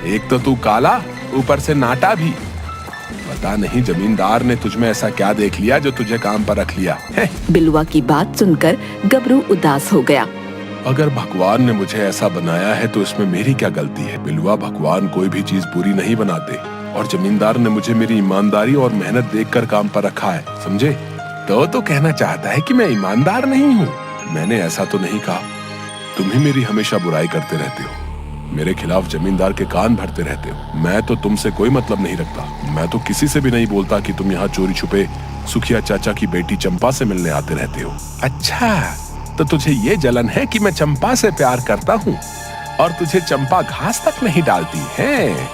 एक तो तू काला, ऊपर से नाटा भी। पता नहीं जमींदार ने तुझमें ऐसा क्या देख लिया जो तुझे काम पर रख लिया है। बिलुआ की बात सुनकर गबरू उदास हो गया। अगर भगवान ने मुझे ऐसा बनाया है तो इसमें मेरी क्या गलती है। बिलुआ, भगवान कोई भी चीज पूरी नहीं बनाते और जमींदार ने मुझे मेरी ईमानदारी और मेहनत देखकर काम पर रखा है, समझे? तो कहना चाहता है कि मैं ईमानदार नहीं हूँ। मैंने ऐसा तो नहीं कहा। तुम ही मेरी हमेशा बुराई करते रहते हो, मेरे खिलाफ जमींदार के कान भरते रहते हो। मैं तो तुमसे कोई मतलब नहीं रखता। मैं तो किसी से भी नहीं बोलता कि तुम यहाँ चोरी छुपे सुखिया चाचा की बेटी चंपा से मिलने आते रहते हो। अच्छा, तो तुझे ये जलन है कि मैं चंपा से प्यार करता हूँ और तुझे चंपा घास तक नहीं डालती है।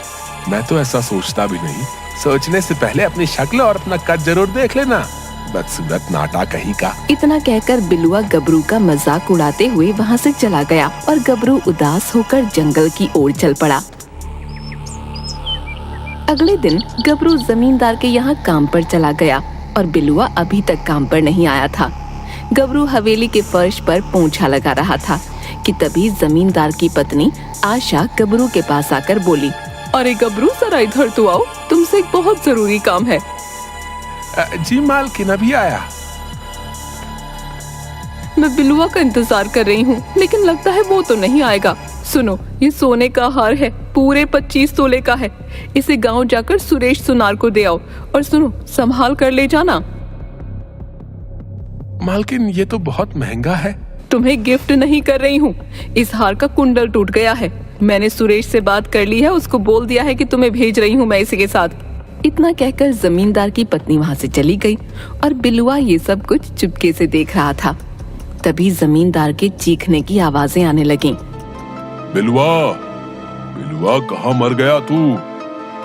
मैं तो ऐसा सोचता भी नहीं। सोचने से पहले अपनी शक्ल और अपना कद जरूर देख लेना, बदसूरत नाटा कहीं का। इतना कहकर बिलुआ गबरू का मजाक उड़ाते हुए वहाँ से चला गया और गबरू उदास होकर जंगल की ओर चल पड़ा। अगले दिन गबरू जमींदार के यहाँ काम पर चला गया और बिलुआ अभी तक काम पर नहीं आया था। गबरू हवेली के फर्श पर पोंछा लगा रहा था कि तभी जमींदार की पत्नी आशा गबरू के पास आकर बोली, अरे गबरू, जरा इधर तो आओ, तुमसे एक बहुत जरूरी काम है। जी मालकिन, अभी आया। मैं बिलुआ का इंतजार कर रही हूँ, लेकिन लगता है वो तो नहीं आएगा। सुनो, ये सोने का हार है, पूरे 25 तोले का है। इसे गांव जाकर सुरेश सुनार को दे आओ और सुनो, संभाल कर ले जाना। मालकिन, ये तो बहुत महंगा है। तुम्हें गिफ्ट नहीं कर रही हूँ, इस हार का कुंडल टूट गया है। मैंने सुरेश से बात कर ली है, उसको बोल दिया है कि तुम्हें भेज रही हूँ मैं इसी के साथ। इतना कहकर जमींदार की पत्नी वहाँ से चली गई और बिलुआ ये सब कुछ चुपके से देख रहा था। तभी जमींदार के चीखने की आवाजें आने लगीं। बिलुआ, बिलुआ, कहाँ मर गया तू?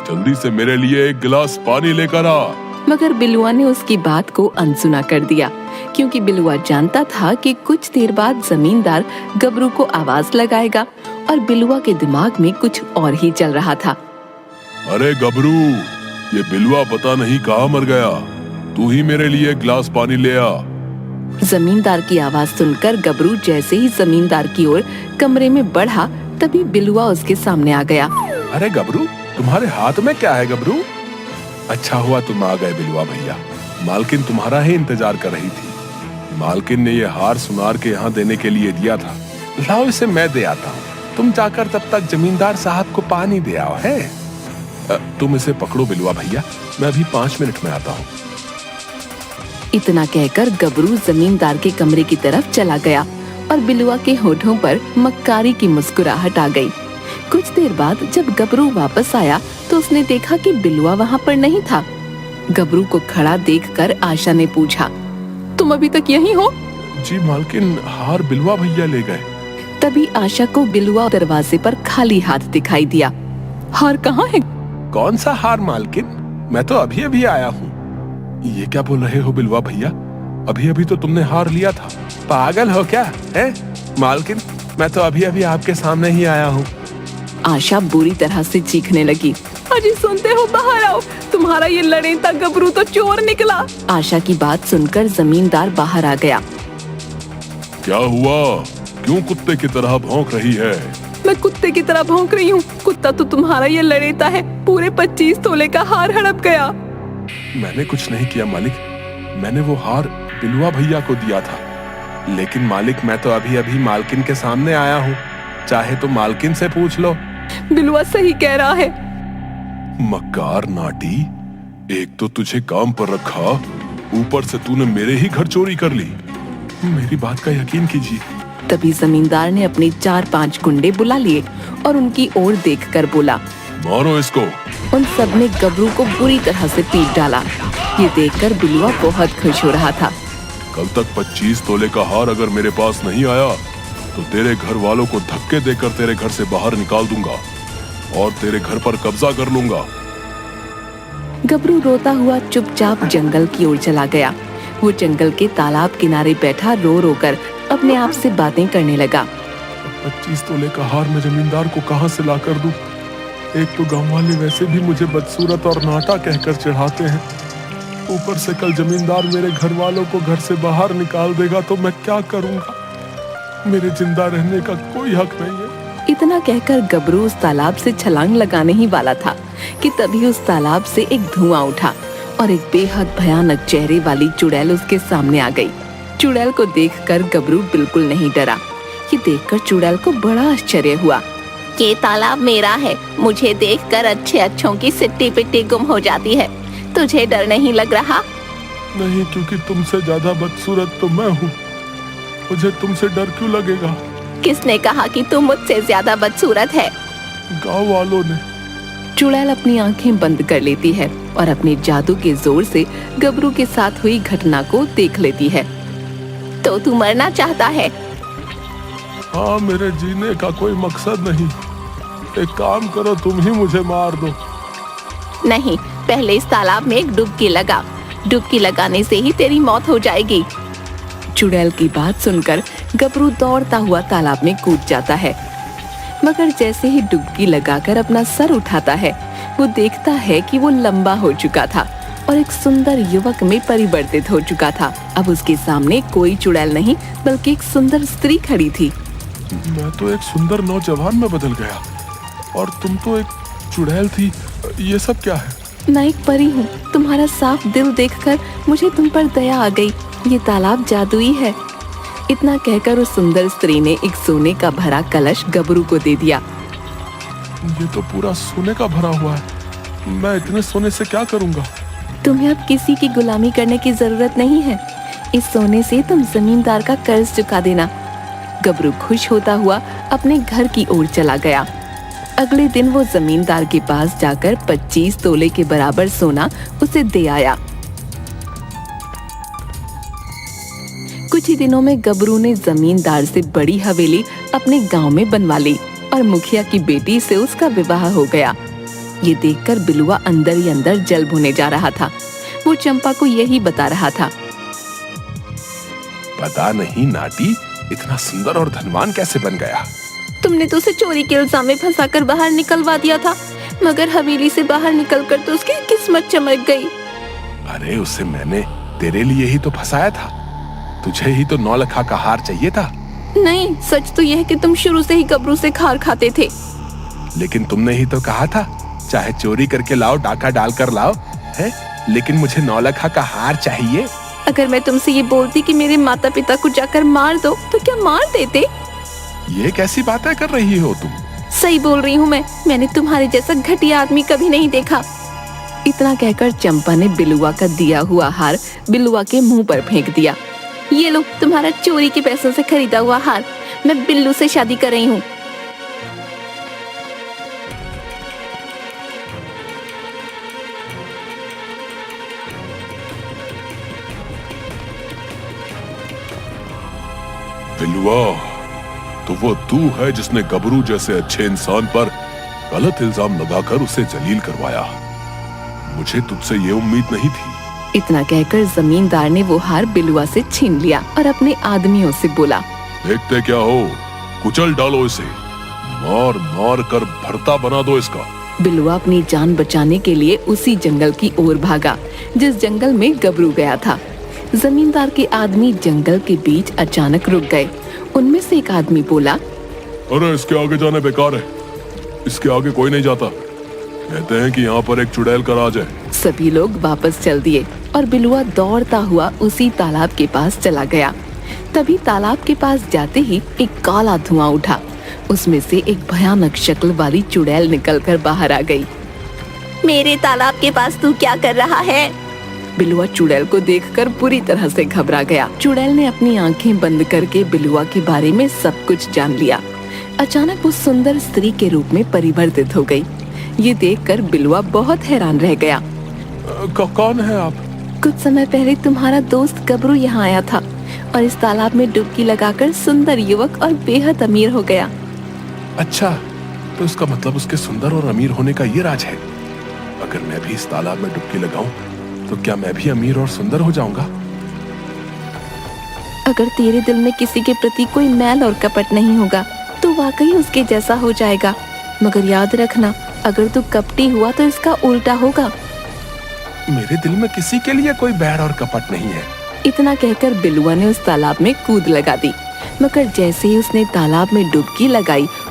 जल्दी से मेरे लिए एक गिलास पानी लेकर आ। मगर बिलुआ ने उसकी बात को अनसुना कर दिया, क्योंकि बिलुआ जानता था कि कुछ देर बाद जमींदार गबरू को आवाज लगाएगा और बिलुआ के दिमाग में कुछ और ही चल रहा था। अरे गबरू, ये बिलुआ पता नहीं कहाँ मर गया। तू ही मेरे लिए एक गिलास पानी ले आ। जमींदार की आवाज सुनकर गबरू जैसे ही जमींदार की ओर कमरे में बढ़ा, तभी बिलुआ उसके सामने आ गया। अरे गबरू, तुम्हारे हाथ में क्या है गबरू? अच्छा हुआ तुम आ गए बिलुआ भैया। मालकिन तुम्हारा ही इंतजार कर रही थी। मालकिन ने ये हार सुनार के यहाँ देने के लिए दिया था। लाओ, इसे मैं दे आता हूँ। तुम जाकर तब तक जमींदार साहब को पानी दे आओ। है, तुम इसे पकड़ो बिलुआ भैया, मैं अभी 5 मिनट में आता हूँ। इतना कहकर गबरू जमींदार के कमरे की तरफ चला गया और बिलुआ के होठों पर मक्कारी की मुस्कुराहट आ गई। कुछ देर बाद जब गबरू वापस आया तो उसने देखा कि बिलुआ वहाँ पर नहीं था। गबरू को खड़ा देखकर आशा ने पूछा, तुम अभी तक यहीं हो? जी मालकिन, हार बिलुआ भैया ले गए। तभी आशा को बिलुआ दरवाजे पर खाली हाथ दिखाई दिया। हार कहाँ है? कौन सा हार मालकिन? मैं तो अभी अभी आया हूँ। ये क्या बोल रहे हो बिलुआ भैया? अभी अभी तो तुमने हार लिया था। पागल हो क्या है मालकिन? मैं तो अभी अभी आपके सामने ही आया हूँ। आशा बुरी तरह से चीखने लगी, अजी सुनते हो, बाहर आओ, तुम्हारा ये लड़ेता गबरू तो चोर निकला। आशा की बात सुनकर जमींदार बाहर आ गया। क्या हुआ? क्यों कुत्ते की तरह भौंक रही है? मैं कुत्ते की तरह भौंक रही हूँ? कुत्ता तो तुम्हारा ये लड़ेता है, पूरे 25 तोले का हार हड़प गया। मैंने कुछ नहीं किया मालिक, मैंने वो हार बिलुआ भैया को दिया था। लेकिन मालिक, मैं तो अभी अभी मालकिन के सामने आया हूँ, चाहे तो मालकिन से पूछ लो। बिलुआ सही कह रहा है। मक्कार नाटी, एक तो तुझे काम पर रखा, ऊपर से तूने मेरे ही घर चोरी कर ली। मेरी बात का यकीन कीजिए। तभी जमींदार ने अपने 4-5 गुंडे बुला लिए और उनकी ओर देखकर बोला, मारो इसको। उन सब ने गबरू को बुरी तरह से पीट डाला। ये देखकर बिलुआ बहुत खुश हो रहा था। कल तक 25 तोले का हार अगर मेरे पास नहीं आया तो तेरे घर वालों को धक्के देकर तेरे घर से बाहर निकाल दूंगा और तेरे घर पर कब्जा कर लूंगा। गबरू रोता हुआ चुपचाप जंगल की ओर चला गया। वो जंगल के तालाब किनारे बैठा रो रो कर अपने आप से बातें करने लगा। 25 तोले का हार मैं जमींदार को कहां से ला कर दूं? एक तो गांव वाले वैसे भी मुझे बदसूरत और नाटा कहकर चढ़ाते हैं, ऊपर से कल जमींदार मेरे घर वालों को घर से बाहर निकाल देगा तो मैं क्या करूंगा? मेरे जिंदा रहने का कोई हक नहीं है। इतना कहकर गबरू उस तालाब से छलांग लगाने ही वाला था कि तभी उस तालाब से एक धुआं उठा और एक बेहद भयानक चेहरे वाली चुड़ैल उसके सामने आ गई। चुड़ैल को देखकर गबरू बिल्कुल नहीं डरा। ये देखकर चुड़ैल को बड़ा आश्चर्य हुआ। ये तालाब मेरा है, मुझे देखकर अच्छे अच्छों की सिट्टी पिट्टी गुम हो जाती है। तुझे डर नहीं लग रहा? नहीं, क्योंकि तुमसे ज्यादा बदसूरत तो मैं हूँ। मुझे तुमसे डर क्यों लगेगा? किसने कहा कि तू मुझसे ज्यादा बदसूरत है? गाँव वालों ने। चुड़ैल अपनी आंखें बंद कर लेती है और अपने जादू के जोर से गबरू के साथ हुई घटना को देख लेती है। तो तू मरना चाहता है? हाँ, मेरे जीने का कोई मकसद नहीं। एक काम करो, तुम ही मुझे मार दो। नहीं, पहले इस तालाब में एक डुबकी लगा। डुबकी लगाने से ही तेरी मौत हो जाएगी। चुड़ैल की बात सुनकर गबरू दौड़ता हुआ तालाब में कूद जाता है, मगर जैसे ही डुबकी लगाकर अपना सर उठाता है, वो देखता है कि वो लंबा हो चुका था और एक सुंदर युवक में परिवर्तित हो चुका था। अब उसके सामने कोई चुड़ैल नहीं बल्कि एक सुंदर स्त्री खड़ी थी। मैं तो एक सुंदर नौजवान में बदल गया और तुम तो एक चुड़ैल थी। ये सब क्या है? मैं एक परी हूँ। तुम्हारा साफ दिल देखकर मुझे तुम पर दया आ गई। ये तालाब जादुई है। इतना कहकर उस सुंदर स्त्री ने एक सोने का भरा कलश गबरू को दे दिया। ये तो पूरा सोने का भरा हुआ है। मैं इतने सोने से क्या करूँगा? तुम्हें अब किसी की गुलामी करने की जरूरत नहीं है। इस सोने से तुम जमींदार का कर्ज चुका देना। गबरू खुश होता हुआ अपने घर की ओर चला गया। अगले दिन वो जमींदार के पास जाकर 25 तोले के बराबर सोना उसे दे आया। कुछ ही दिनों में गबरू ने जमींदार से बड़ी हवेली अपने गांव में बनवा ली और मुखिया की बेटी से उसका विवाह हो गया। ये देखकर बिलुआ अंदर ही अंदर जल भुने जा रहा था। वो चंपा को यही बता रहा था। पता नहीं नाटी इतना सुंदर और धनवान कैसे बन गया। तुमने तो उसे चोरी के इल्जाम में फंसाकर बाहर निकलवा दिया था, मगर हवेली से बाहर निकलकर तो उसकी किस्मत चमक गई। अरे उसे मैंने तेरे लिए ही तो फंसाया था। तुझे ही तो 9 लाख का हार चाहिए था। नहीं, सच तो यह है कि तुम शुरू से ही गबरू से खार खाते थे। लेकिन तुमने ही तो कहा था चाहे चोरी करके लाओ, डाका डाल कर लाओ, है? लेकिन मुझे 9 लाख का हार चाहिए। अगर मैं तुमसे ये बोलती कि मेरे माता पिता को जाकर मार दो, तो क्या मार देते? ये कैसी बातें कर रही हो तुम? सही बोल रही हूँ मैंने तुम्हारे जैसा घटिया आदमी कभी नहीं देखा। इतना कहकर चंपा ने बिलुआ का दिया हुआ हार बिलुआ के मुंह पर फेंक दिया। ये लो तुम्हारा चोरी के पैसों से खरीदा हुआ हार। मैं बिल्लू से शादी कर रही हूँ। बिलुआ, तो वो तू है जिसने गबरू जैसे अच्छे इंसान पर गलत इल्जाम लगाकर उसे जलील करवाया। मुझे तुझसे ये उम्मीद नहीं थी। इतना कहकर जमींदार ने वो हार बिलुआ से छीन लिया और अपने आदमियों से बोला, देखते क्या हो, कुचल डालो इसे, मार मार कर भरता बना दो इसका। बिलुआ अपनी जान बचाने के लिए उसी जंगल की ओर भागा जिस जंगल में गबरू गया था। जमींदार के आदमी जंगल के बीच अचानक रुक गए। उनमें से एक आदमी बोला, अरे इसके आगे जाने बेकार है, इसके आगे कोई नहीं जाता। कहते हैं कि यहाँ पर एक चुड़ैल का राज है। सभी लोग वापस चल दिए और बिलुआ दौड़ता हुआ उसी तालाब के पास चला गया। तभी तालाब के पास जाते ही एक काला धुआं उठा। उसमें से एक भयानक शक्ल वाली चुड़ैल निकलकर बाहर आ गई। मेरे तालाब के पास तू क्या कर रहा है? बिलुआ चुड़ैल को देखकर बुरी तरह से घबरा गया। चुड़ैल ने अपनी आंखें बंद करके बिलुआ के बारे में सब कुछ जान लिया। अचानक वो सुंदर स्त्री के रूप में परिवर्तित हो गई। ये देखकर बिलुआ बहुत हैरान रह गया। कौन है आप? कुछ समय पहले तुम्हारा दोस्त गबरू यहाँ आया था और इस तालाब में डुबकी लगाकर सुंदर युवक और बेहद अमीर हो गया। अच्छा, तो इसका मतलब उसके सुंदर और अमीर होने का ये राज है। अगर मैं भी इस तालाब में डुबकी लगाऊं तो क्या मैं भी अमीर और सुंदर हो जाऊंगा? अगर तेरे दिल में किसी के प्रति कोई मैल और कपट नहीं होगा तो वाकई उसके जैसा हो जाएगा। मगर याद रखना, अगर तू कपटी हुआ तो इसका उल्टा होगा। मेरे दिल में किसी के लिए कोई बैर और कपट नहीं है। इतना कहकर बिलुआ ने उस तालाब में कूद लगा दी, मगर जैसे ही उसने तालाब में डुबकी लगाई